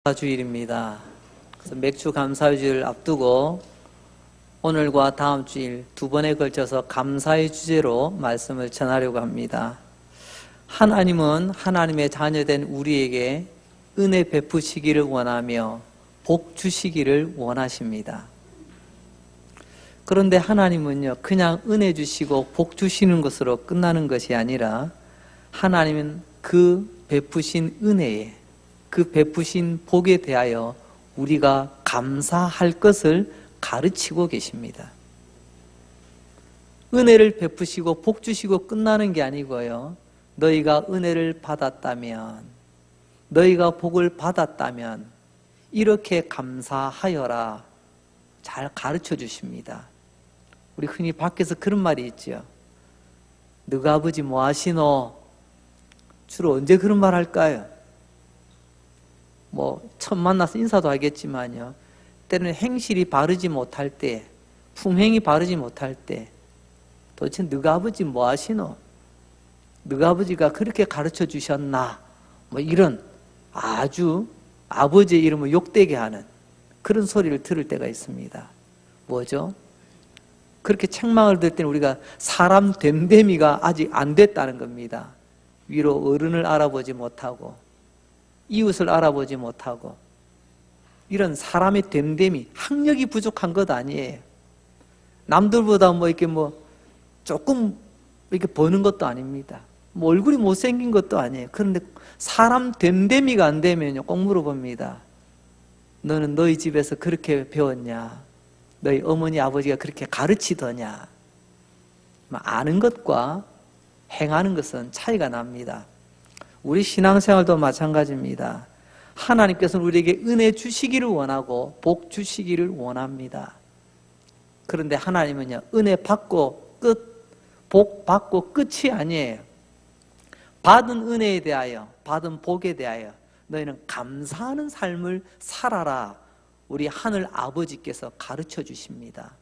감사주일입니다. 그래서 맥주 감사주일을 앞두고 오늘과 다음 주일 두 번에 걸쳐서 감사의 주제로 말씀을 전하려고 합니다. 하나님은 하나님의 자녀된 우리에게 은혜 베푸시기를 원하며 복 주시기를 원하십니다. 그런데 하나님은요, 그냥 은혜 주시고 복 주시는 것으로 끝나는 것이 아니라 하나님은 그 베푸신 은혜에, 그 베푸신 복에 대하여 우리가 감사할 것을 가르치고 계십니다. 은혜를 베푸시고 복 주시고 끝나는 게 아니고요, 너희가 은혜를 받았다면, 너희가 복을 받았다면 이렇게 감사하여라, 잘 가르쳐 주십니다. 우리 흔히 밖에서 그런 말이 있죠. 너가 아버지 뭐 하시노? 주로 언제 그런 말 할까요? 처음 만나서 인사도 하겠지만요, 때로는 행실이 바르지 못할 때, 품행이 바르지 못할 때, 도대체 너가 아버지 뭐 하시노? 너가 아버지가 그렇게 가르쳐 주셨나? 이런 아주 아버지의 이름을 욕되게 하는 그런 소리를 들을 때가 있습니다. 뭐죠? 그렇게 책망을 들을 때는 우리가 사람 됨됨이가 아직 안 됐다는 겁니다. 위로 어른을 알아보지 못하고 이웃을 알아보지 못하고 이런 사람의 됨됨이, 학력이 부족한 것 아니에요. 남들보다 조금 이렇게 버는 것도 아닙니다. 얼굴이 못생긴 것도 아니에요. 그런데 사람 됨됨이가 안 되면요, 꼭 물어봅니다. 너는 너희 집에서 그렇게 배웠냐? 너희 어머니 아버지가 그렇게 가르치더냐? 아는 것과 행하는 것은 차이가 납니다. 우리 신앙생활도 마찬가지입니다. 하나님께서는 우리에게 은혜 주시기를 원하고 복 주시기를 원합니다. 그런데 하나님은요, 은혜 받고 끝, 복 받고 끝이 아니에요. 받은 은혜에 대하여, 받은 복에 대하여 너희는 감사하는 삶을 살아라, 우리 하늘 아버지께서 가르쳐 주십니다.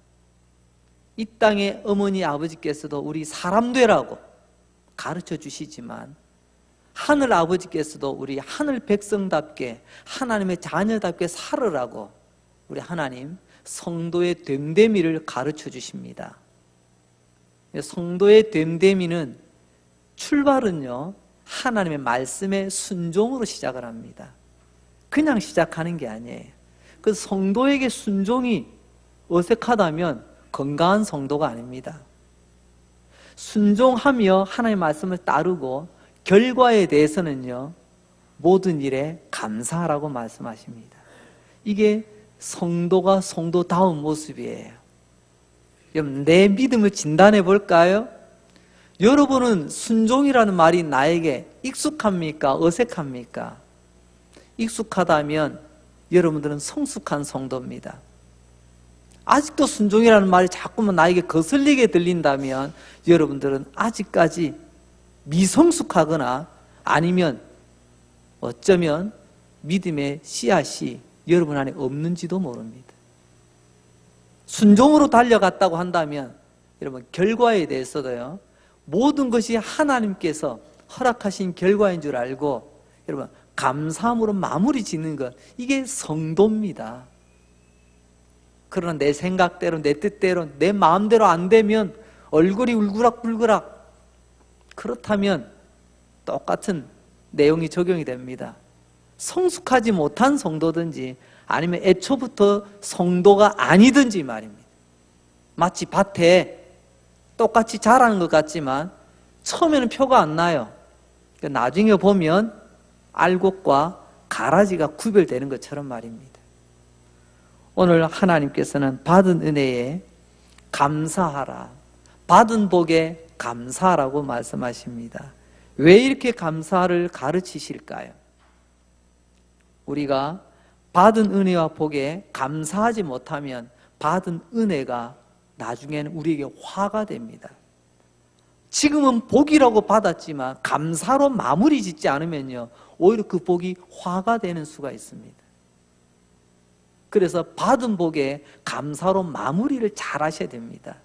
이 땅의 어머니 아버지께서도 우리 사람 되라고 가르쳐 주시지만 하늘 아버지께서도 우리 하늘 백성답게, 하나님의 자녀답게 살으라고 우리 하나님 성도의 됨됨이를 가르쳐 주십니다. 성도의 됨됨이는 출발은요, 하나님의 말씀의 순종으로 시작을 합니다. 그냥 시작하는 게 아니에요. 그 성도에게 순종이 어색하다면 건강한 성도가 아닙니다. 순종하며 하나님의 말씀을 따르고 결과에 대해서는요, 모든 일에 감사하라고 말씀하십니다. 이게 성도가 성도다운 모습이에요. 여러분, 내 믿음을 진단해 볼까요? 여러분은 순종이라는 말이 나에게 익숙합니까? 어색합니까? 익숙하다면 여러분들은 성숙한 성도입니다. 아직도 순종이라는 말이 자꾸만 나에게 거슬리게 들린다면 여러분들은 아직까지 미성숙하거나 아니면 어쩌면 믿음의 씨앗이 여러분 안에 없는지도 모릅니다. 순종으로 달려갔다고 한다면 여러분, 결과에 대해서도요, 모든 것이 하나님께서 허락하신 결과인 줄 알고 여러분, 감사함으로 마무리 짓는 것, 이게 성도입니다. 그러나 내 생각대로, 내 뜻대로, 내 마음대로 안 되면 얼굴이 울그락불그락, 그렇다면 똑같은 내용이 적용이 됩니다. 성숙하지 못한 성도든지 아니면 애초부터 성도가 아니든지 말입니다. 마치 밭에 똑같이 자라는 것 같지만 처음에는 표가 안 나요. 나중에 보면 알곡과 가라지가 구별되는 것처럼 말입니다. 오늘 하나님께서는 받은 은혜에 감사하라, 받은 복에 감사하라고 말씀하십니다. 왜 이렇게 감사를 가르치실까요? 우리가 받은 은혜와 복에 감사하지 못하면 받은 은혜가 나중에는 우리에게 화가 됩니다. 지금은 복이라고 받았지만 감사로 마무리 짓지 않으면요, 오히려 그 복이 화가 되는 수가 있습니다. 그래서 받은 복에 감사로 마무리를 잘 하셔야 됩니다.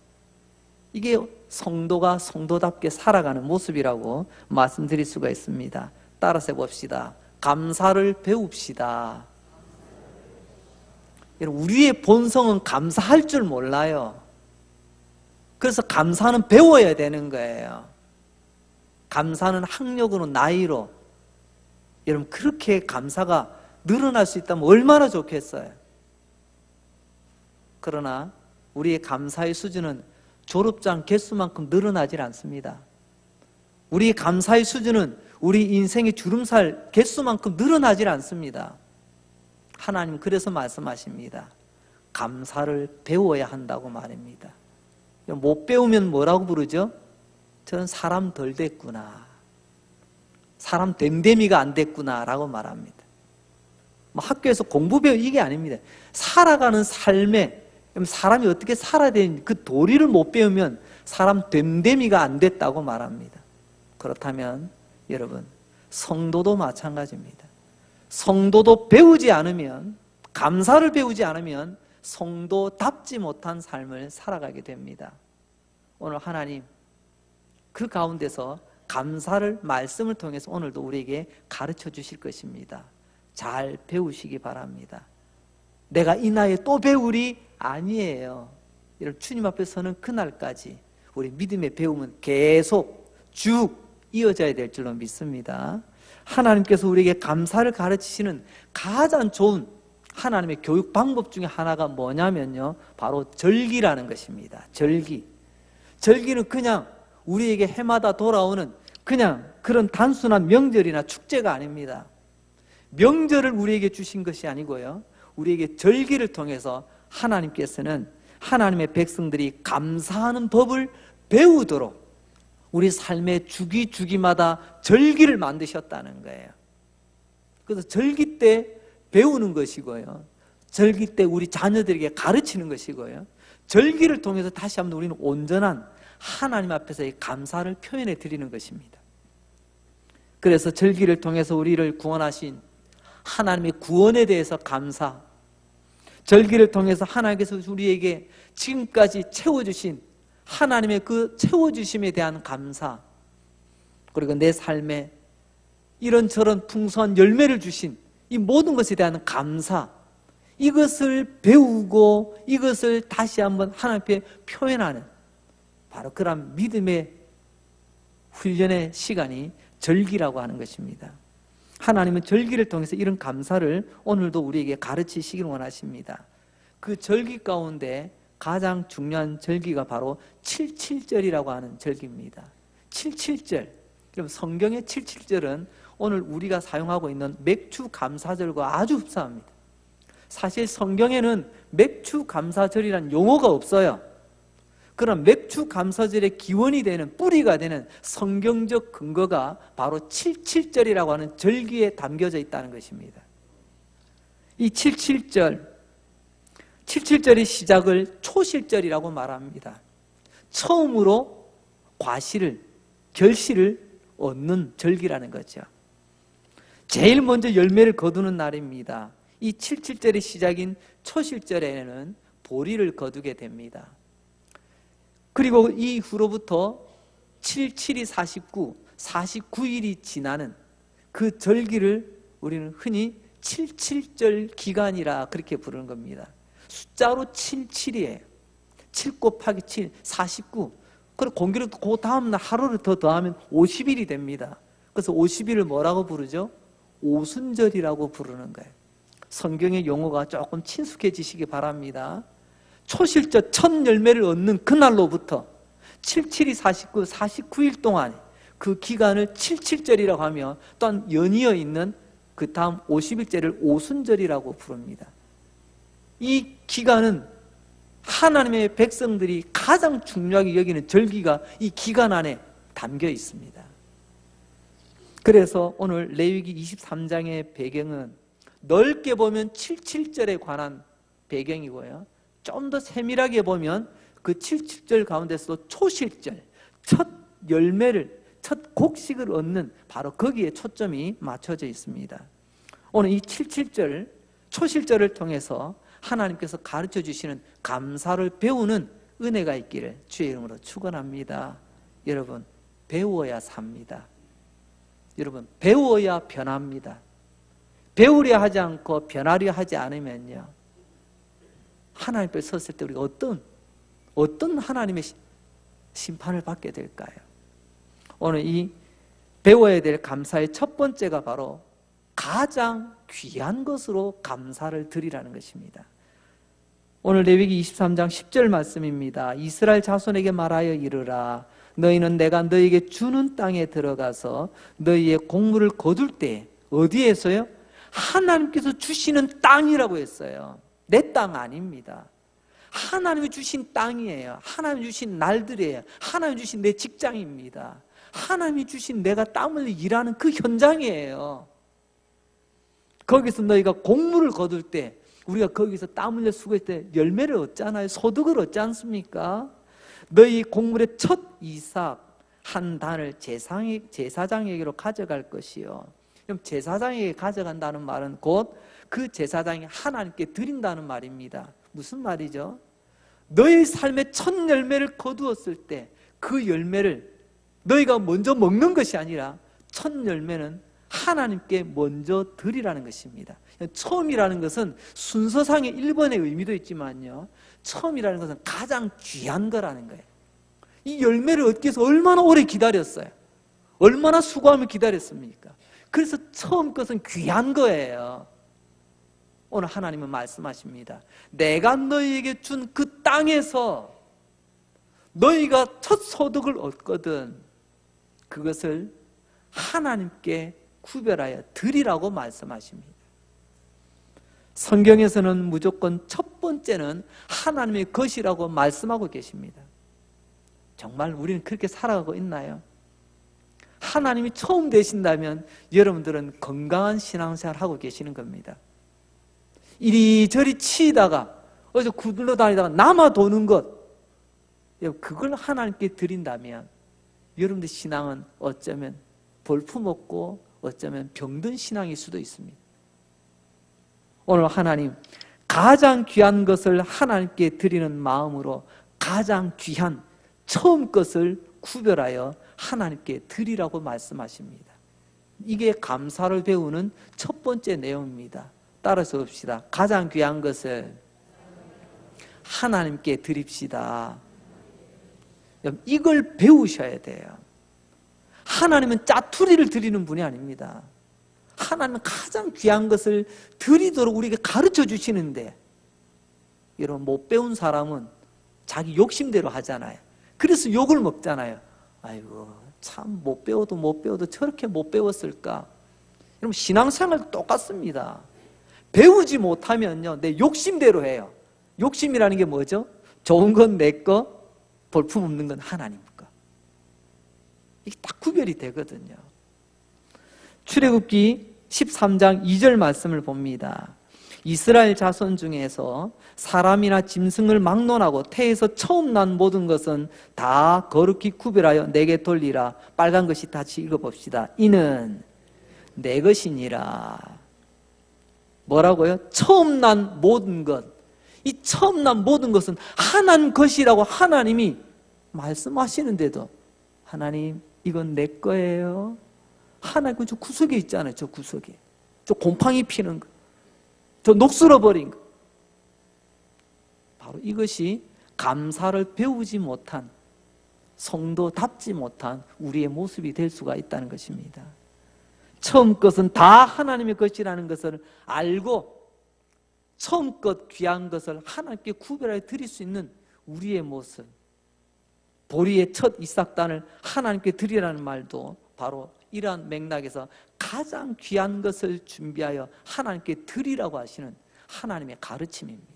이게 성도가 성도답게 살아가는 모습이라고 말씀드릴 수가 있습니다. 따라서 해봅시다. 감사를 배웁시다. 우리의 본성은 감사할 줄 몰라요. 그래서 감사는 배워야 되는 거예요. 감사는 학력으로, 나이로. 여러분, 그렇게 감사가 늘어날 수 있다면 얼마나 좋겠어요. 그러나 우리의 감사의 수준은 졸업장 개수만큼 늘어나질 않습니다. 우리의 감사의 수준은 우리 인생의 주름살 개수만큼 늘어나질 않습니다. 하나님 그래서 말씀하십니다. 감사를 배워야 한다고 말입니다. 못 배우면 뭐라고 부르죠? 저는 사람 덜 됐구나, 사람 됨됨이가 안 됐구나 라고 말합니다. 학교에서 공부 배우 이게 아닙니다. 살아가는 삶에 사람이 어떻게 살아야 되는지 그 도리를 못 배우면 사람 됨됨이가 안 됐다고 말합니다. 그렇다면 여러분, 성도도 마찬가지입니다. 성도도 배우지 않으면, 감사를 배우지 않으면 성도답지 못한 삶을 살아가게 됩니다. 오늘 하나님 그 가운데서 감사를 말씀을 통해서 오늘도 우리에게 가르쳐 주실 것입니다. 잘 배우시기 바랍니다. 내가 이 나이에 또 배우리? 아니에요. 여러분, 주님 앞에 서는 그날까지 우리 믿음의 배움은 계속 쭉 이어져야 될 줄로 믿습니다. 하나님께서 우리에게 감사를 가르치시는 가장 좋은 하나님의 교육 방법 중에 하나가 뭐냐면요, 바로 절기라는 것입니다. 절기는 그냥 우리에게 해마다 돌아오는 그냥 그런 단순한 명절이나 축제가 아닙니다. 명절을 우리에게 주신 것이 아니고요, 우리에게 절기를 통해서 하나님께서는 하나님의 백성들이 감사하는 법을 배우도록 우리 삶의 주기마다 절기를 만드셨다는 거예요. 그래서 절기 때 배우는 것이고요, 절기 때 우리 자녀들에게 가르치는 것이고요, 절기를 통해서 다시 한번 우리는 온전한 하나님 앞에서의 감사를 표현해 드리는 것입니다. 그래서 절기를 통해서 우리를 구원하신 하나님의 구원에 대해서 감사, 절기를 통해서 하나님께서 우리에게 지금까지 채워주신 하나님의 그 채워주심에 대한 감사, 그리고 내 삶에 이런저런 풍성한 열매를 주신 이 모든 것에 대한 감사, 이것을 배우고 이것을 다시 한번 하나님 앞에 표현하는 바로 그런 믿음의 훈련의 시간이 절기라고 하는 것입니다. 하나님은 절기를 통해서 이런 감사를 오늘도 우리에게 가르치시길 원하십니다. 그 절기 가운데 가장 중요한 절기가 바로 77절이라고 하는 절기입니다. 77절. 그럼 성경의 77절은 오늘 우리가 사용하고 있는 맥주 감사절과 아주 흡사합니다. 사실 성경에는 맥주 감사절이라는 용어가 없어요. 그럼 맥주 감사절의 기원이 되는, 뿌리가 되는 성경적 근거가 바로 77절이라고 하는 절기에 담겨져 있다는 것입니다. 이 77절의 시작을 초실절이라고 말합니다. 처음으로 결실을 얻는 절기라는 거죠. 제일 먼저 열매를 거두는 날입니다. 이 77절의 시작인 초실절에는 보리를 거두게 됩니다. 그리고 이후로부터 77이 49일이 지나는 그 절기를 우리는 흔히 77절 기간이라 그렇게 부르는 겁니다. 숫자로 77이에요. 7 곱하기 7, 49. 그리고 공교롭 그 다음날 하루를 더 더하면 50일이 됩니다. 그래서 50일을 뭐라고 부르죠? 오순절이라고 부르는 거예요. 성경의 용어가 조금 친숙해지시기 바랍니다. 초실절 첫 열매를 얻는 그날로부터 77이 49일 동안 그 기간을 77절이라고 하며 또한 연이어 있는 그 다음 50일째를 오순절이라고 부릅니다. 이 기간은 하나님의 백성들이 가장 중요하게 여기는 절기가 이 기간 안에 담겨 있습니다. 그래서 오늘 레위기 23장의 배경은 넓게 보면 77절에 관한 배경이고요, 좀 더 세밀하게 보면 그 77절 가운데서도 초실절, 첫 열매를, 첫 곡식을 얻는 바로 거기에 초점이 맞춰져 있습니다. 오늘 이 77절, 초실절을 통해서 하나님께서 가르쳐 주시는 감사를 배우는 은혜가 있기를 주의 이름으로 축원합니다. 여러분, 배워야 삽니다. 여러분, 배워야 변합니다. 배우려 하지 않고 변하려 하지 않으면요, 하나님 앞에 섰을 때 우리가 어떤 하나님의 심판을 받게 될까요? 오늘 이 배워야 될 감사의 첫 번째가 바로 가장 귀한 것으로 감사를 드리라는 것입니다. 오늘 레위기 23장 10절 말씀입니다. 이스라엘 자손에게 말하여 이르라. 너희는 내가 너희에게 주는 땅에 들어가서 너희의 곡물을 거둘 때, 어디에서요? 하나님께서 주시는 땅이라고 했어요. 내 땅 아닙니다. 하나님이 주신 땅이에요. 하나님이 주신 날들이에요. 하나님이 주신 내 직장입니다. 하나님이 주신 내가 땀 흘려 일하는 그 현장이에요. 거기서 너희가 곡물을 거둘 때, 우리가 거기서 땀 흘려 수고했을 때 열매를 얻잖아요. 소득을 얻지 않습니까? 너희 곡물의 첫 이삭 한 단을 제사장에게로 가져갈 것이요. 그럼 제사장에게 가져간다는 말은 곧 그 제사장이 하나님께 드린다는 말입니다. 무슨 말이죠? 너희 삶의 첫 열매를 거두었을 때 그 열매를 너희가 먼저 먹는 것이 아니라 첫 열매는 하나님께 먼저 드리라는 것입니다. 처음이라는 것은 순서상의 1번의 의미도 있지만요, 처음이라는 것은 가장 귀한 거라는 거예요. 이 열매를 얻기 위해서 얼마나 오래 기다렸어요? 얼마나 수고하며 기다렸습니까? 그래서 처음 것은 귀한 거예요. 오늘 하나님은 말씀하십니다. 내가 너희에게 준 그 땅에서 너희가 첫 소득을 얻거든 그것을 하나님께 구별하여 드리라고 말씀하십니다. 성경에서는 무조건 첫 번째는 하나님의 것이라고 말씀하고 계십니다. 정말 우리는 그렇게 살아가고 있나요? 하나님이 처음 되신다면 여러분들은 건강한 신앙생활을 하고 계시는 겁니다. 이리저리 치이다가 어디서 구들러 다니다가 남아 도는 것, 그걸 하나님께 드린다면 여러분들 신앙은 어쩌면 볼품없고 어쩌면 병든 신앙일 수도 있습니다. 오늘 하나님, 가장 귀한 것을 하나님께 드리는 마음으로 가장 귀한 처음 것을 구별하여 하나님께 드리라고 말씀하십니다. 이게 감사를 배우는 첫 번째 내용입니다. 따라서 봅시다. 가장 귀한 것을 하나님께 드립시다. 이걸 배우셔야 돼요. 하나님은 짜투리를 드리는 분이 아닙니다. 하나님은 가장 귀한 것을 드리도록 우리에게 가르쳐 주시는데, 여러분, 못 배운 사람은 자기 욕심대로 하잖아요. 그래서 욕을 먹잖아요. 아이고, 참 못 배워도 저렇게 못 배웠을까? 여러분, 신앙생활도 똑같습니다. 배우지 못하면요, 내 욕심대로 해요. 욕심이라는 게 뭐죠? 좋은 건 내 거, 볼품없는 건 하나님 거. 이게 딱 구별이 되거든요. 출애굽기 13장 2절 말씀을 봅니다. 이스라엘 자손 중에서 사람이나 짐승을 막론하고 태에서 처음 난 모든 것은 다 거룩히 구별하여 내게 돌리라. 빨간 것이 다시 읽어봅시다. 이는 내 것이니라. 뭐라고요? 처음 난 모든 것. 이 처음 난 모든 것은 하나님 것이라고 하나님이 말씀하시는데도, 하나님, 이건 내 거예요. 하나님, 저 구석에 있잖아요. 저 구석에. 저 곰팡이 피는 거. 저 녹슬어버린 거. 바로 이것이 감사를 배우지 못한, 성도답지 못한 우리의 모습이 될 수가 있다는 것입니다. 처음 것은 다 하나님의 것이라는 것을 알고 처음 것 귀한 것을 하나님께 구별하여 드릴 수 있는 우리의 모습, 보리의 첫 이삭단을 하나님께 드리라는 말도 바로 이러한 맥락에서 가장 귀한 것을 준비하여 하나님께 드리라고 하시는 하나님의 가르침입니다.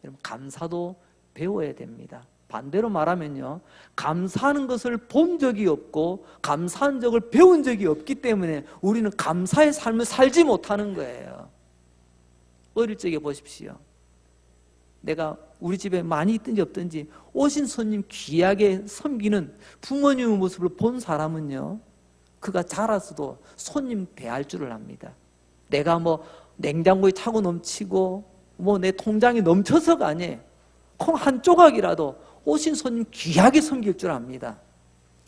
여러분, 감사도 배워야 됩니다. 반대로 말하면요, 감사하는 것을 본 적이 없고 감사한 적을 배운 적이 없기 때문에 우리는 감사의 삶을 살지 못하는 거예요. 어릴 적에 보십시오. 내가 우리 집에 많이 있든지 없든지 오신 손님 귀하게 섬기는 부모님의 모습을 본 사람은요, 그가 자라서도 손님 대할 줄을 압니다. 내가 뭐 냉장고에 차고 넘치고 뭐 내 통장이 넘쳐서가 아니에요. 콩 한 조각이라도 오신 손님 귀하게 섬길 줄 압니다.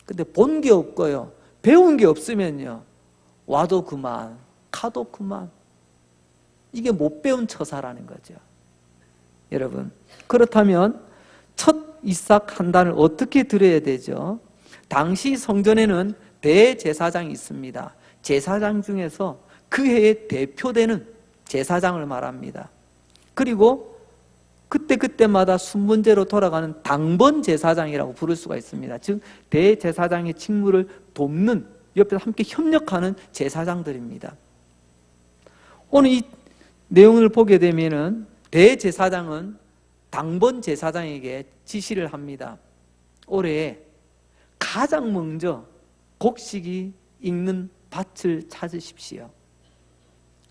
근데 본 게 없고요, 배운 게 없으면요, 와도 그만, 가도 그만. 이게 못 배운 처사라는 거죠. 여러분, 그렇다면 첫 이삭 한 단을 어떻게 드려야 되죠? 당시 성전에는 대제사장이 있습니다. 제사장 중에서 그 해에 대표되는 제사장을 말합니다. 그리고 그때마다 순번제로 돌아가는 당번 제사장이라고 부를 수가 있습니다. 즉 대제사장의 직무를 돕는, 옆에서 함께 협력하는 제사장들입니다. 오늘 이 내용을 보게 되면은 대제사장은 당번 제사장에게 지시를 합니다. 올해 가장 먼저 곡식이 익는 밭을 찾으십시오.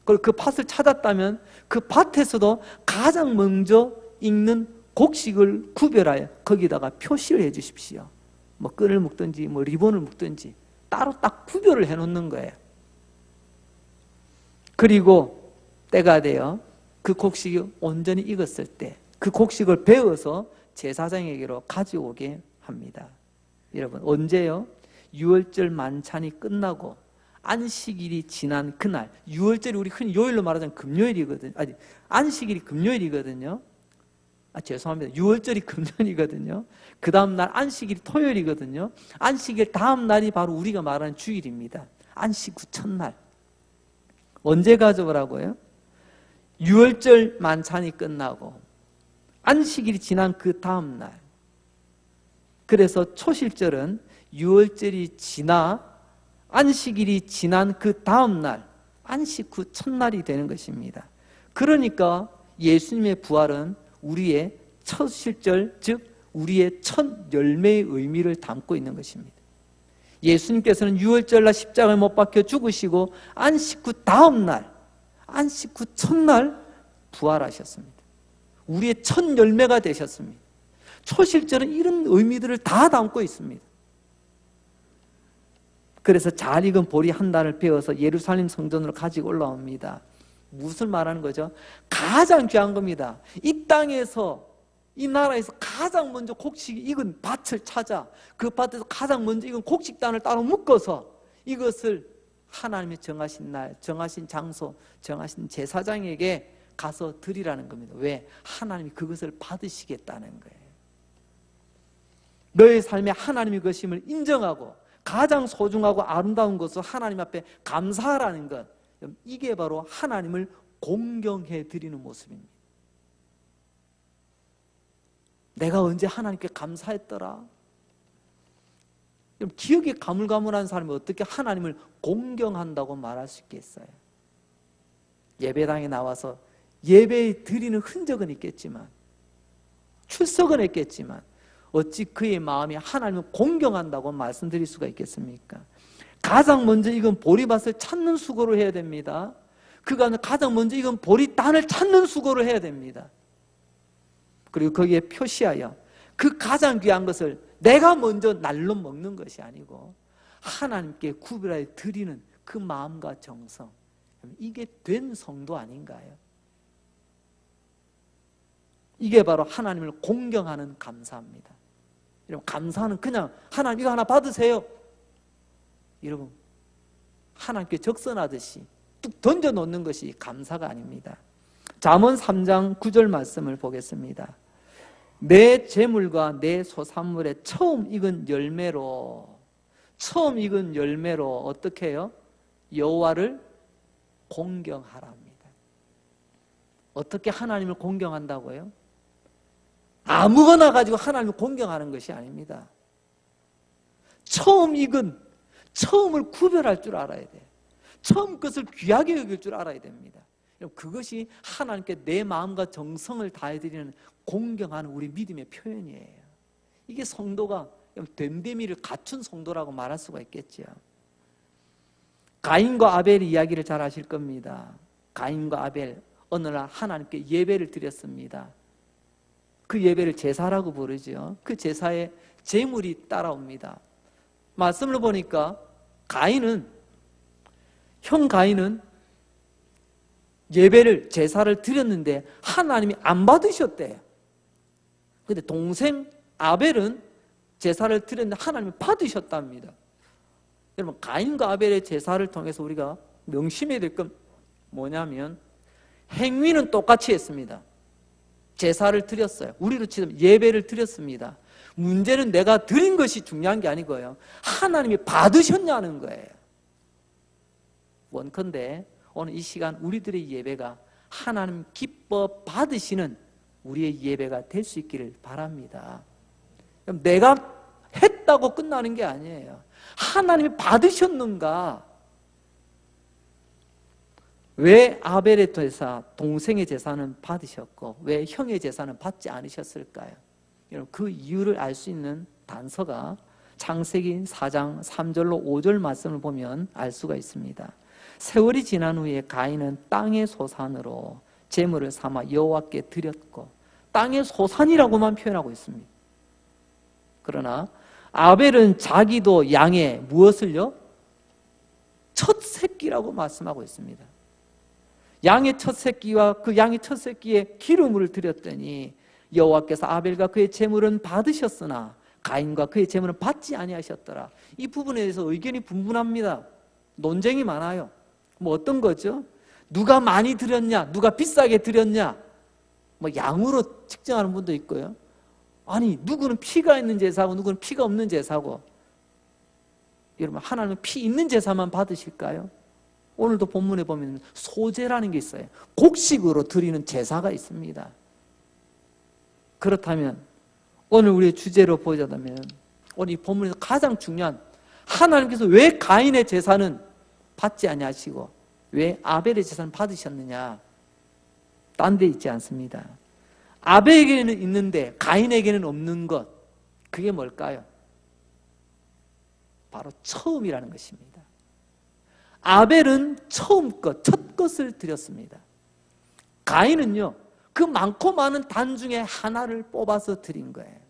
그리고 그 밭을 찾았다면 그 밭에서도 가장 먼저 익는 곡식을 구별하여 거기다가 표시를 해 주십시오. 뭐 끈을 묶든지 뭐 리본을 묶든지 따로 딱 구별을 해 놓는 거예요. 그리고 때가 되어 그 곡식이 온전히 익었을 때 그 곡식을 베어서 제사장에게로 가져오게 합니다. 여러분, 언제요? 유월절 만찬이 끝나고 안식일이 지난 그날, 유월절이 우리 흔히 요일로 말하자면 금요일이거든요. 아니, 안식일이 금요일이거든요. 죄송합니다. 유월절이 금요일이거든요. 그 다음 날 안식일이 토요일이거든요. 안식일 다음 날이 바로 우리가 말하는 주일입니다. 안식 후 첫날. 언제 가져오라고요? 유월절 만찬이 끝나고 안식일이 지난 그 다음 날. 그래서 초실절은 유월절이 지나 안식일이 지난 그 다음 날, 안식 후 첫날이 되는 것입니다. 그러니까 예수님의 부활은 우리의 첫 실절, 즉 우리의 첫 열매의 의미를 담고 있는 것입니다. 예수님께서는 유월절날 십자가에 못 박혀 죽으시고 안식 후 다음 날, 안식 후 첫날 부활하셨습니다. 우리의 첫 열매가 되셨습니다. 초실절은 이런 의미들을 다 담고 있습니다. 그래서 잘 익은 보리 한 단을 베어서 예루살렘 성전으로 가지고 올라옵니다. 무엇을 말하는 거죠? 가장 귀한 겁니다. 이 땅에서, 이 나라에서 가장 먼저 곡식이 익은 밭을 찾아 그 밭에서 가장 먼저 익은 곡식단을 따로 묶어서 이것을 하나님의 정하신 날, 정하신 장소, 정하신 제사장에게 가서 드리라는 겁니다. 왜? 하나님이 그것을 받으시겠다는 거예요. 너의 삶에 하나님의 것임을 인정하고 가장 소중하고 아름다운 것을 하나님 앞에 감사하라는 것, 이게 바로 하나님을 공경해 드리는 모습입니다. 내가 언제 하나님께 감사했더라? 기억이 가물가물한 사람이 어떻게 하나님을 공경한다고 말할 수 있겠어요? 예배당에 나와서 예배 드리는 흔적은 있겠지만, 출석은 했겠지만 어찌 그의 마음이 하나님을 공경한다고 말씀드릴 수가 있겠습니까? 가장 먼저 익은 보리밭을 찾는 수고를 해야 됩니다. 그가 가장 먼저 익은 보리단을 찾는 수고를 해야 됩니다. 그리고 거기에 표시하여 그 가장 귀한 것을 내가 먼저 날로 먹는 것이 아니고 하나님께 구별하여 드리는 그 마음과 정성, 이게 된 성도 아닌가요? 이게 바로 하나님을 공경하는 감사입니다. 여러분, 감사는 그냥 하나님 이거 하나 받으세요, 여러분, 하나님께 적선하듯이 뚝 던져놓는 것이 감사가 아닙니다. 잠언 3장 9절 말씀을 보겠습니다. 내 재물과 내 소산물의 처음 익은 열매로 어떻게 해요? 여호와를 공경하랍니다. 어떻게 하나님을 공경한다고요? 아무거나 가지고 하나님을 공경하는 것이 아닙니다. 처음 익은, 처음을 구별할 줄 알아야 돼요. 처음 것을 귀하게 여길 줄 알아야 됩니다. 그것이 하나님께 내 마음과 정성을 다해드리는 공경하는 우리 믿음의 표현이에요. 이게 성도가 됨됨이를 갖춘 성도라고 말할 수가 있겠죠. 가인과 아벨의 이야기를 잘 아실 겁니다. 가인과 아벨, 어느 날 하나님께 예배를 드렸습니다. 그 예배를 제사라고 부르죠. 그 제사에 제물이 따라옵니다. 말씀을 보니까 형 가인은 예배를, 제사를 드렸는데 하나님이 안 받으셨대요. 근데 동생 아벨은 제사를 드렸는데 하나님이 받으셨답니다. 여러분, 가인과 아벨의 제사를 통해서 우리가 명심해야 될 건 뭐냐면 행위는 똑같이 했습니다. 제사를 드렸어요. 우리로 치면 예배를 드렸습니다. 문제는 내가 드린 것이 중요한 게 아니고요, 하나님이 받으셨냐는 거예요. 원컨대 오늘 이 시간 우리들의 예배가 하나님 기뻐 받으시는 우리의 예배가 될 수 있기를 바랍니다. 그럼 내가 했다고 끝나는 게 아니에요. 하나님이 받으셨는가? 왜 아벨의 제사, 동생의 제사는 받으셨고 왜 형의 제사는 받지 않으셨을까요? 여러분, 그 이유를 알 수 있는 단서가 창세기 4장 3절로 5절 말씀을 보면 알 수가 있습니다. 세월이 지난 후에 가인은 땅의 소산으로 제물을 삼아 여호와께 드렸고, 땅의 소산이라고만 표현하고 있습니다. 그러나 아벨은 자기도 양의 무엇을요? 첫 새끼라고 말씀하고 있습니다. 양의 첫 새끼와 그 양의 첫 새끼에 기름을 드렸더니 여호와께서 아벨과 그의 제물은 받으셨으나 가인과 그의 제물은 받지 아니하셨더라. 이 부분에 대해서 의견이 분분합니다. 논쟁이 많아요. 뭐 어떤 거죠? 누가 많이 드렸냐, 누가 비싸게 드렸냐, 뭐 양으로 측정하는 분도 있고요. 아니, 누구는 피가 있는 제사고 누구는 피가 없는 제사고. 여러분, 하나님은 피 있는 제사만 받으실까요? 오늘도 본문에 보면 소제라는 게 있어요. 곡식으로 드리는 제사가 있습니다. 그렇다면 오늘 우리의 주제로 보자면 오늘 이 본문에서 가장 중요한, 하나님께서 왜 가인의 제사는 받지 아니하시고 왜 아벨의 제사는 받으셨느냐? 딴 데 있지 않습니다. 아벨에게는 있는데 가인에게는 없는 것, 그게 뭘까요? 바로 처음이라는 것입니다. 아벨은 처음 것, 첫 것을 드렸습니다. 가인은요, 그 많고 많은 단 중에 하나를 뽑아서 드린 거예요.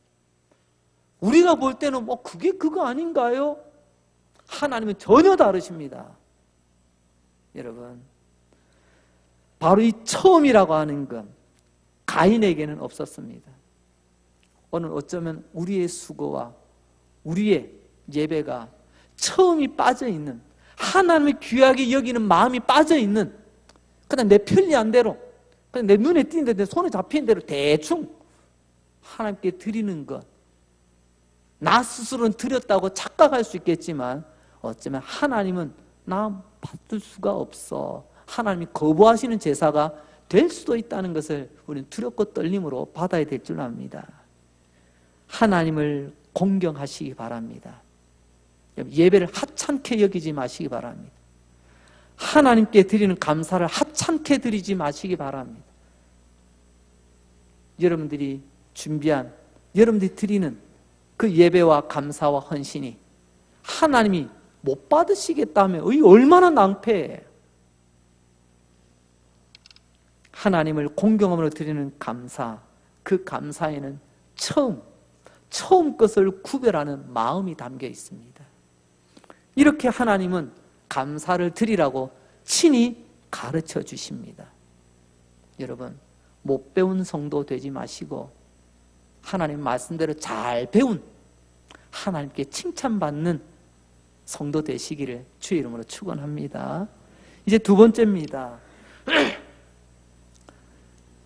우리가 볼 때는 뭐 그게 그거 아닌가요? 하나님은 전혀 다르십니다. 여러분, 바로 이 처음이라고 하는 건 가인에게는 없었습니다. 오늘 어쩌면 우리의 수고와 우리의 예배가 처음이 빠져있는, 하나님의 귀하게 여기는 마음이 빠져있는, 그냥 내 편리한 대로, 그냥 내 눈에 띄는 대로, 내 손에 잡히는 대로 대충 하나님께 드리는 것, 나 스스로는 드렸다고 착각할 수 있겠지만 어쩌면 하나님은 나 받을 수가 없어, 하나님이 거부하시는 제사가 될 수도 있다는 것을 우리는 두렵고 떨림으로 받아야 될 줄 압니다. 하나님을 공경하시기 바랍니다. 예배를 하찮게 여기지 마시기 바랍니다. 하나님께 드리는 감사를 하찮게 드리지 마시기 바랍니다. 여러분들이 준비한, 여러분들이 드리는 그 예배와 감사와 헌신이 하나님이 못 받으시겠다면 얼마나 낭패예요. 하나님을 공경함으로 드리는 감사, 그 감사에는 처음 것을 구별하는 마음이 담겨 있습니다. 이렇게 하나님은 감사를 드리라고 친히 가르쳐 주십니다. 여러분, 못 배운 성도 되지 마시고 하나님 말씀대로 잘 배운, 하나님께 칭찬받는 성도 되시기를 주의 이름으로 축원합니다. 이제 두 번째입니다.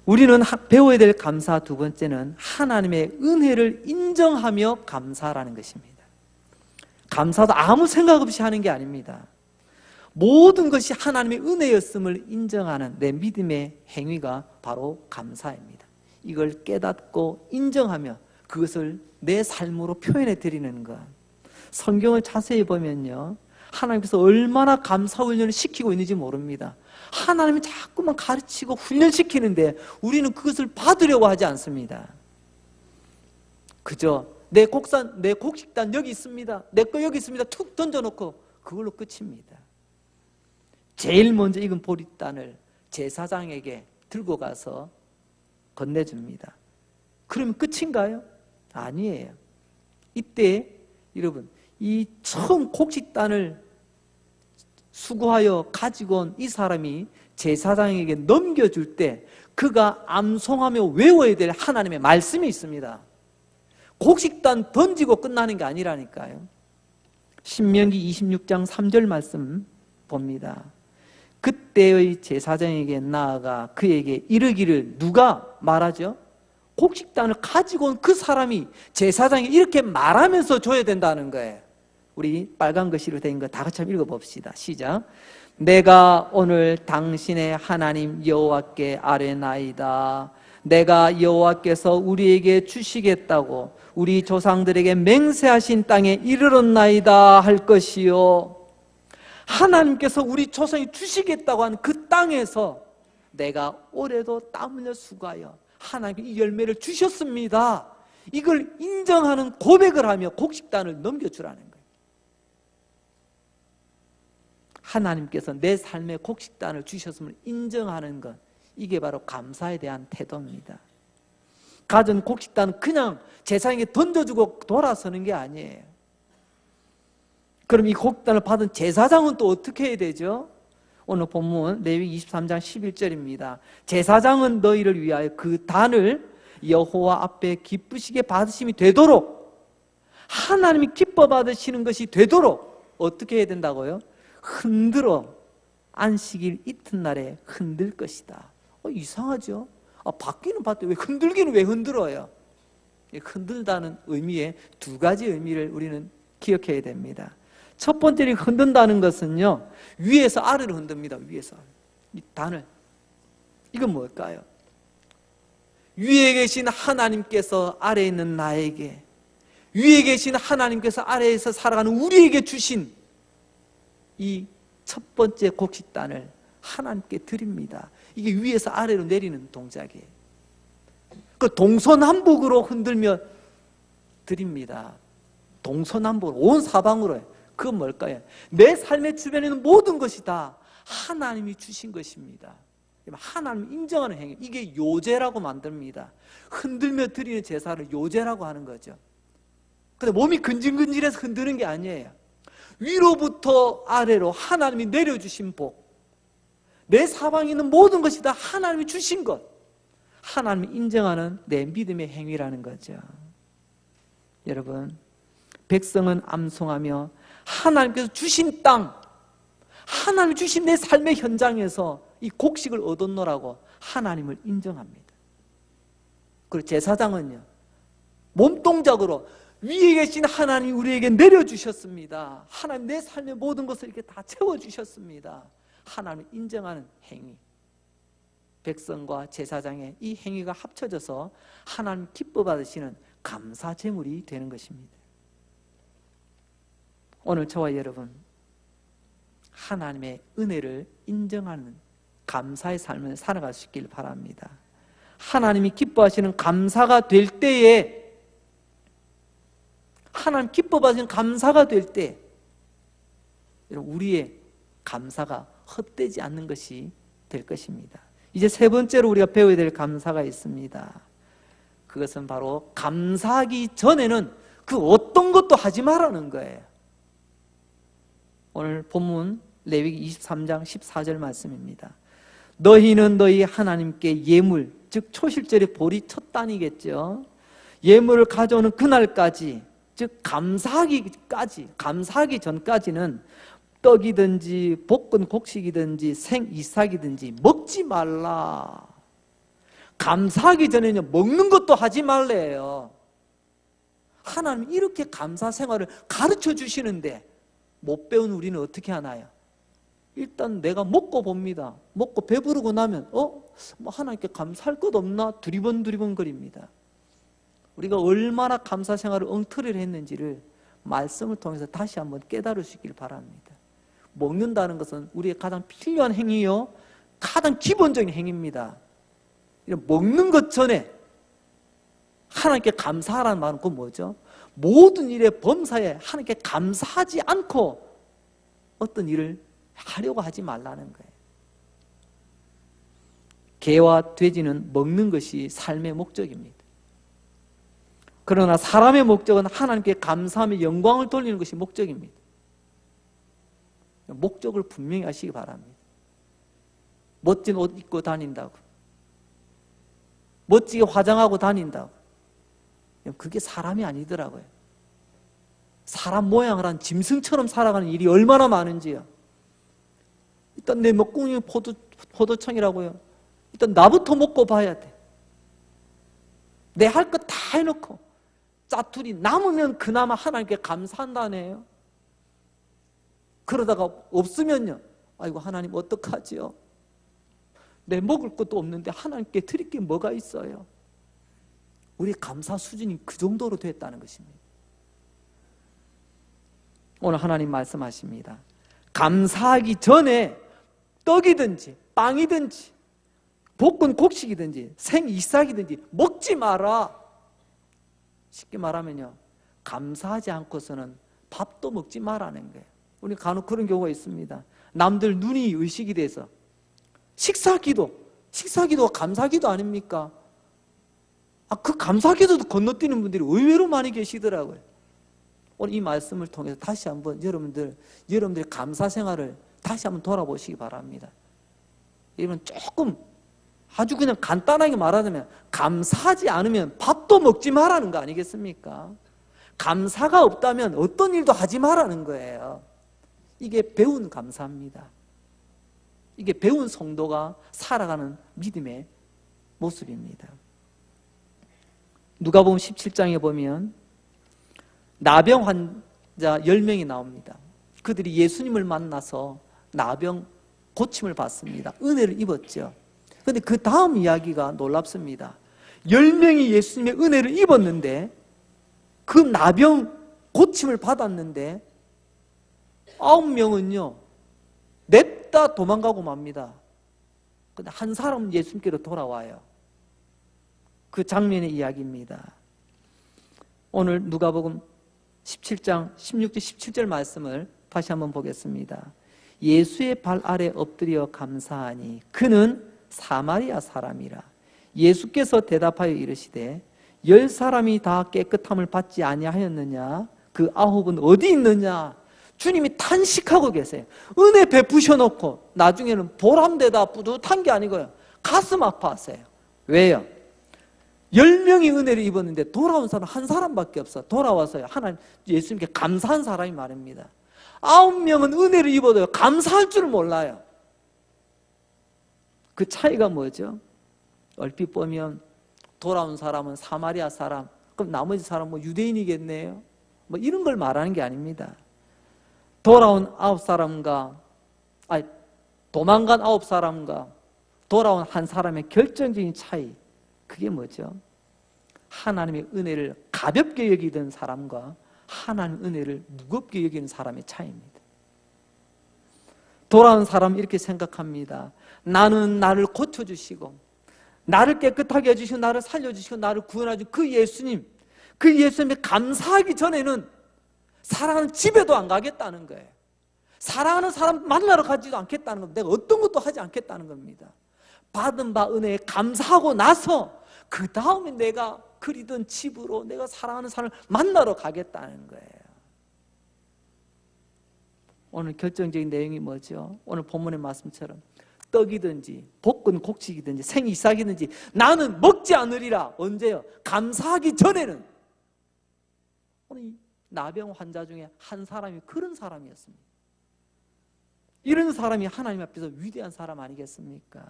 우리는 배워야 될 감사 두 번째는 하나님의 은혜를 인정하며 감사라는 것입니다. 감사도 아무 생각 없이 하는 게 아닙니다. 모든 것이 하나님의 은혜였음을 인정하는 내 믿음의 행위가 바로 감사입니다. 이걸 깨닫고 인정하며 그것을 내 삶으로 표현해 드리는 것. 성경을 자세히 보면요, 하나님께서 얼마나 감사 훈련을 시키고 있는지 모릅니다. 하나님이 자꾸만 가르치고 훈련시키는데 우리는 그것을 받으려고 하지 않습니다. 그저 내 곡식단 여기 있습니다, 내 거 여기 있습니다 툭 던져놓고 그걸로 끝입니다. 제일 먼저 익은 보리단을 제사장에게 들고 가서 건네줍니다. 그러면 끝인가요? 아니에요. 이때 여러분, 이 처음 곡식단을 수고하여 가지고 온 이 사람이 제사장에게 넘겨줄 때 그가 암송하며 외워야 될 하나님의 말씀이 있습니다. 곡식단 던지고 끝나는 게 아니라니까요. 신명기 26장 3절 말씀 봅니다. 그때의 제사장에게 나아가 그에게 이르기를, 누가 말하죠? 곡식단을 가지고 온 그 사람이 제사장이 이렇게 말하면서 줘야 된다는 거예요. 우리 빨간 글씨로 된 거 다 같이 한번 읽어봅시다. 시작. 내가 오늘 당신의 하나님 여호와께 아뢰나이다. 내가 여호와께서 우리에게 주시겠다고 우리 조상들에게 맹세하신 땅에 이르렀나이다 할 것이요. 하나님께서 우리 조상이 주시겠다고 하는 그 땅에서 내가 올해도 땀 흘려 수고하여 하나님께 이 열매를 주셨습니다. 이걸 인정하는 고백을 하며 곡식단을 넘겨주라는 거예요. 하나님께서 내 삶의 곡식단을 주셨음을 인정하는 것, 이게 바로 감사에 대한 태도입니다. 가진 곡식단은 그냥 제사장에게 던져주고 돌아서는 게 아니에요. 그럼 이 곡식단을 받은 제사장은 또 어떻게 해야 되죠? 오늘 본문 레위기 23장 11절입니다. 제사장은 너희를 위하여 그 단을 여호와 앞에 기쁘시게 받으심이 되도록, 하나님이 기뻐 받으시는 것이 되도록 어떻게 해야 된다고요? 흔들어 안식일 이튿날에 흔들 것이다. 이상하죠? 받기는 받되 왜 흔들기는 왜 흔들어요? 흔들다는 의미의 두 가지 의미를 우리는 기억해야 됩니다. 첫 번째로 흔든다는 것은요, 위에서 아래로 흔듭니다. 위에서 이 단을. 이건 뭘까요? 위에 계신 하나님께서 아래에 있는 나에게, 위에 계신 하나님께서 아래에서 살아가는 우리에게 주신 이 첫 번째 곡식단을 하나님께 드립니다. 이게 위에서 아래로 내리는 동작이에요. 그 동서남북으로 흔들며 드립니다. 동서남북으로, 온 사방으로요. 그건 뭘까요? 내 삶의 주변에 있는 모든 것이 다 하나님이 주신 것입니다. 하나님 인정하는 행위, 이게 요제라고 만듭니다. 흔들며 드리는 제사를 요제라고 하는 거죠. 근데 몸이 근질근질해서 흔드는 게 아니에요. 위로부터 아래로 하나님이 내려주신 복, 내 사방에 있는 모든 것이 다 하나님이 주신 것, 하나님이 인정하는 내 믿음의 행위라는 거죠. 여러분, 백성은 암송하며 하나님께서 주신 땅, 하나님이 주신 내 삶의 현장에서 이 곡식을 얻었노라고 하나님을 인정합니다. 그리고 제사장은요, 몸동작으로 위에 계신 하나님 우리에게 내려주셨습니다. 하나님 내 삶의 모든 것을 이렇게 다 채워주셨습니다. 하나님을 인정하는 행위, 백성과 제사장의 이 행위가 합쳐져서 하나님 기뻐 받으시는 감사 제물이 되는 것입니다. 오늘 저와 여러분, 하나님의 은혜를 인정하는 감사의 삶을 살아갈 수 있길 바랍니다. 하나님이 기뻐하시는 감사가 될 때에, 하나님 기뻐 받으시는 감사가 될 때, 우리의 감사가 헛되지 않는 것이 될 것입니다. 이제 세 번째로 우리가 배워야 될 감사가 있습니다. 그것은 바로 감사하기 전에는 그 어떤 것도 하지 말라는 거예요. 오늘 본문 레위기 23장 14절 말씀입니다. 너희는 너희 하나님께 예물, 즉 초실절의 보리 첫 단이겠죠. 예물을 가져오는 그날까지, 즉 감사하기 전까지는 떡이든지 볶은 곡식이든지 생 이삭이든지 먹지 말라. 감사하기 전에는 먹는 것도 하지 말래요. 하나님 이렇게 감사 생활을 가르쳐 주시는데 못 배운 우리는 어떻게 하나요? 일단 내가 먹고 봅니다. 먹고 배부르고 나면 뭐 하나님께 감사할 것 없나 두리번 거립니다. 우리가 얼마나 감사 생활을 엉터리를 했는지를 말씀을 통해서 다시 한번 깨달을 수 있길 바랍니다. 먹는다는 것은 우리의 가장 필요한 행위요, 가장 기본적인 행위입니다. 먹는 것 전에 하나님께 감사하라는 말은 그건 뭐죠? 모든 일의 범사에 하나님께 감사하지 않고 어떤 일을 하려고 하지 말라는 거예요. 개와 돼지는 먹는 것이 삶의 목적입니다. 그러나 사람의 목적은 하나님께 감사하며 영광을 돌리는 것이 목적입니다. 목적을 분명히 하시기 바랍니다. 멋진 옷 입고 다닌다고, 멋지게 화장하고 다닌다고, 그게 사람이 아니더라고요. 사람 모양을 한 짐승처럼 살아가는 일이 얼마나 많은지요. 일단 내 먹궁이 포도청이라고요. 일단 나부터 먹고 봐야 돼. 내 할 것 다 해놓고 짜투리 남으면 그나마 하나님께 감사한다네요. 그러다가 없으면요, 아이고 하나님 어떡하지요? 내 먹을 것도 없는데 하나님께 드릴 게 뭐가 있어요? 우리 감사 수준이 그 정도로 됐다는 것입니다. 오늘 하나님 말씀하십니다. 감사하기 전에 떡이든지 빵이든지 볶은 곡식이든지 생이삭이든지 먹지 마라. 쉽게 말하면요, 감사하지 않고서는 밥도 먹지 말라는 거예요. 우리 간혹 그런 경우가 있습니다. 남들 눈이 의식이 돼서 식사기도가 감사기도 아닙니까? 그 감사기도도 건너뛰는 분들이 의외로 많이 계시더라고요. 오늘 이 말씀을 통해서 다시 한번 여러분들의 감사 생활을 다시 한번 돌아보시기 바랍니다. 여러분 조금 아주 그냥 간단하게 말하자면 감사하지 않으면 밥도 먹지 말라는 거 아니겠습니까? 감사가 없다면 어떤 일도 하지 말라는 거예요. 이게 배운 감사입니다. 이게 배운 성도가 살아가는 믿음의 모습입니다. 누가복음 17장에 보면 나병 환자 10명이 나옵니다. 그들이 예수님을 만나서 나병 고침을 받습니다. 은혜를 입었죠. 그런데 그 다음 이야기가 놀랍습니다. 10명이 예수님의 은혜를 입었는데 그 나병 고침을 받았는데 9명은요 냅다 도망가고 맙니다. 근데 한 사람은 예수님께로 돌아와요. 그 장면의 이야기입니다. 오늘 누가복음 17장 16절 17절 말씀을 다시 한번 보겠습니다. 예수의 발 아래 엎드려 감사하니 그는 사마리아 사람이라. 예수께서 대답하여 이르시되 10사람이 다 깨끗함을 받지 아니하였느냐? 그 9은 어디 있느냐? 주님이 탄식하고 계세요. 은혜 베푸셔 놓고 나중에는 보람되다 뿌듯한 게 아니고요, 가슴 아파하세요. 왜요? 10명이 은혜를 입었는데 돌아온 사람 한 사람밖에 없어. 돌아와서요, 하나님 예수님께 감사한 사람이 말입니다. 9명은 은혜를 입어도요 감사할 줄 몰라요. 그 차이가 뭐죠? 얼핏 보면 돌아온 사람은 사마리아 사람, 그럼 나머지 사람은 뭐 유대인이겠네요, 뭐 이런 걸 말하는 게 아닙니다. 돌아온 9사람과 도망간 9사람과 돌아온 한 사람의 결정적인 차이, 그게 뭐죠? 하나님의 은혜를 가볍게 여기던 사람과 하나님의 은혜를 무겁게 여기는 사람의 차이입니다. 돌아온 사람은 이렇게 생각합니다. 나는 나를 고쳐주시고 나를 깨끗하게 해주시고 나를 살려주시고 나를 구원해주신 그 예수님에 감사하기 전에는 사랑하는 집에도 안 가겠다는 거예요. 사랑하는 사람 만나러 가지도 않겠다는 겁니다. 내가 어떤 것도 하지 않겠다는 겁니다. 받은 바 은혜에 감사하고 나서 그 다음에 내가 그리던 집으로 내가 사랑하는 사람을 만나러 가겠다는 거예요. 오늘 결정적인 내용이 뭐죠? 오늘 본문의 말씀처럼 떡이든지 볶은 곡식이든지 생이삭이든지 나는 먹지 않으리라. 언제요? 감사하기 전에는. 오늘 나병 환자 중에 한 사람이 그런 사람이었습니다. 이런 사람이 하나님 앞에서 위대한 사람 아니겠습니까?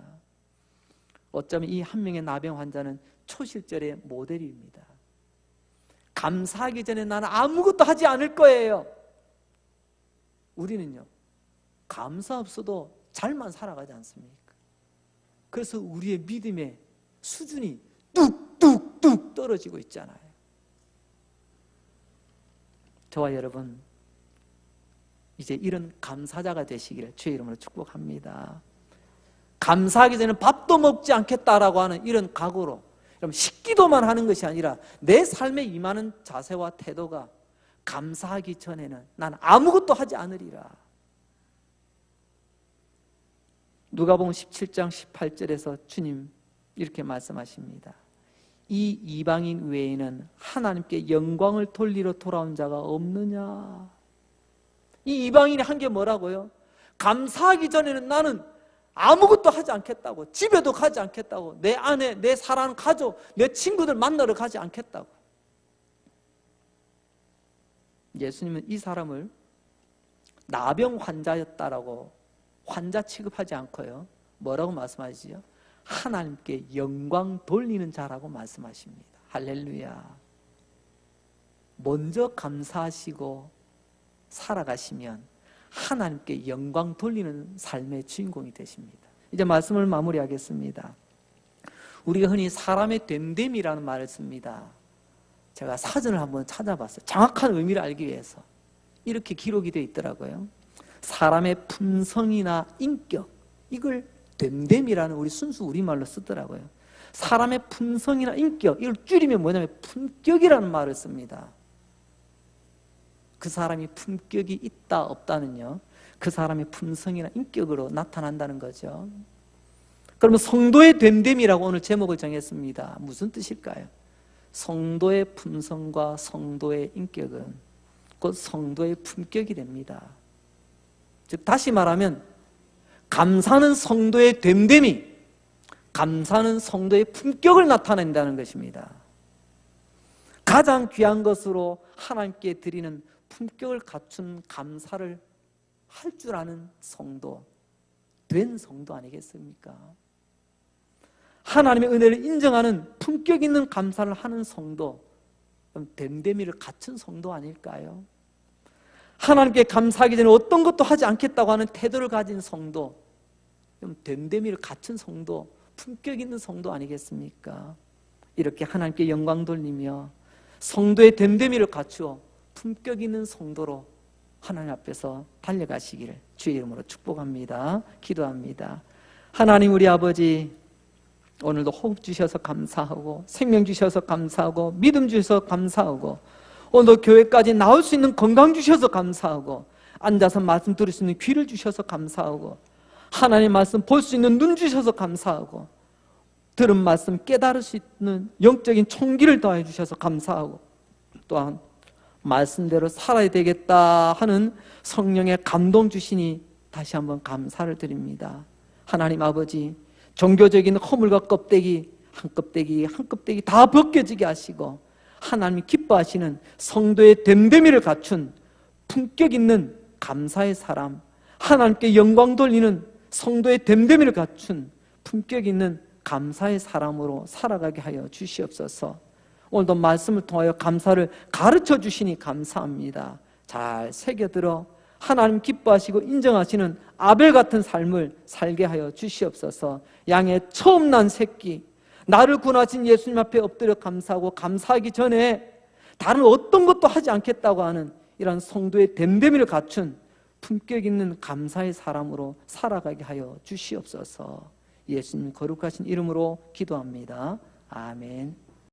어쩌면 이 한 명의 나병 환자는 초실절의 모델입니다. 감사하기 전에 나는 아무것도 하지 않을 거예요. 우리는요, 감사 없어도 잘만 살아가지 않습니까? 그래서 우리의 믿음의 수준이 뚝뚝뚝 떨어지고 있잖아요. 저와 여러분, 이제 이런 감사자가 되시기를 주의 이름으로 축복합니다. 감사하기 전에 밥도 먹지 않겠다라고 하는 이런 각오로, 여러분 식기도만 하는 것이 아니라 내 삶에 임하는 자세와 태도가 감사하기 전에는 나는 아무것도 하지 않으리라. 누가복음 17장 18절에서 주님 이렇게 말씀하십니다. 이 이방인 외에는 하나님께 영광을 돌리러 돌아온 자가 없느냐. 이 이방인이 한 게 뭐라고요? 감사하기 전에는 나는 아무것도 하지 않겠다고, 집에도 가지 않겠다고, 내 아내, 내 사랑하는 가족, 내 친구들 만나러 가지 않겠다고. 예수님은 이 사람을 나병 환자였다라고 환자 취급하지 않고요, 뭐라고 말씀하시죠? 하나님께 영광 돌리는 자라고 말씀하십니다. 할렐루야. 먼저 감사하시고 살아가시면 하나님께 영광 돌리는 삶의 주인공이 되십니다. 이제 말씀을 마무리하겠습니다. 우리가 흔히 사람의 됨됨이라는 말을 씁니다. 제가 사전을 한번 찾아봤어요. 정확한 의미를 알기 위해서. 이렇게 기록이 되어 있더라고요. 사람의 품성이나 인격, 이걸 됨됨이라는 우리 순수 우리말로 쓰더라고요. 사람의 품성이나 인격, 이걸 줄이면 뭐냐면 품격이라는 말을 씁니다. 그 사람이 품격이 있다 없다는요, 그 사람의 품성이나 인격으로 나타난다는 거죠. 그러면 성도의 됨됨이라고 오늘 제목을 정했습니다. 무슨 뜻일까요? 성도의 품성과 성도의 인격은 곧 성도의 품격이 됩니다. 즉 다시 말하면 감사는 성도의 됨됨이, 감사는 성도의 품격을 나타낸다는 것입니다. 가장 귀한 것으로 하나님께 드리는 품격을 갖춘 감사를 할 줄 아는 성도, 된 성도 아니겠습니까? 하나님의 은혜를 인정하는 품격 있는 감사를 하는 성도, 됨됨이를 갖춘 성도 아닐까요? 하나님께 감사하기 전에 어떤 것도 하지 않겠다고 하는 태도를 가진 성도, 됨됨이를 갖춘 성도, 품격 있는 성도 아니겠습니까? 이렇게 하나님께 영광 돌리며 성도의 됨됨이를 갖추어 품격 있는 성도로 하나님 앞에서 달려가시기를 주의 이름으로 축복합니다. 기도합니다. 하나님 우리 아버지, 오늘도 호흡 주셔서 감사하고 생명 주셔서 감사하고 믿음 주셔서 감사하고 오늘 교회까지 나올 수 있는 건강 주셔서 감사하고 앉아서 말씀 들을 수 있는 귀를 주셔서 감사하고 하나님의 말씀 볼 수 있는 눈 주셔서 감사하고 들은 말씀 깨달을 수 있는 영적인 총기를 더해 주셔서 감사하고 또한 말씀대로 살아야 되겠다 하는 성령의 감동 주시니 다시 한번 감사를 드립니다. 하나님 아버지, 종교적인 허물과 껍데기 한 껍데기 한 껍데기 다 벗겨지게 하시고 하나님이 기뻐하시는 성도의 됨됨이를 갖춘 품격 있는 감사의 사람, 하나님께 영광 돌리는 성도의 됨됨이를 갖춘 품격 있는 감사의 사람으로 살아가게 하여 주시옵소서. 오늘도 말씀을 통하여 감사를 가르쳐 주시니 감사합니다. 잘 새겨들어 하나님 기뻐하시고 인정하시는 아벨 같은 삶을 살게 하여 주시옵소서. 양의 처음 난 새끼, 나를 구원하신 예수님 앞에 엎드려 감사하고 감사하기 전에 다른 어떤 것도 하지 않겠다고 하는 이런 성도의 됨됨이를 갖춘 품격 있는 감사의 사람으로 살아가게 하여 주시옵소서. 예수님 거룩하신 이름으로 기도합니다. 아멘.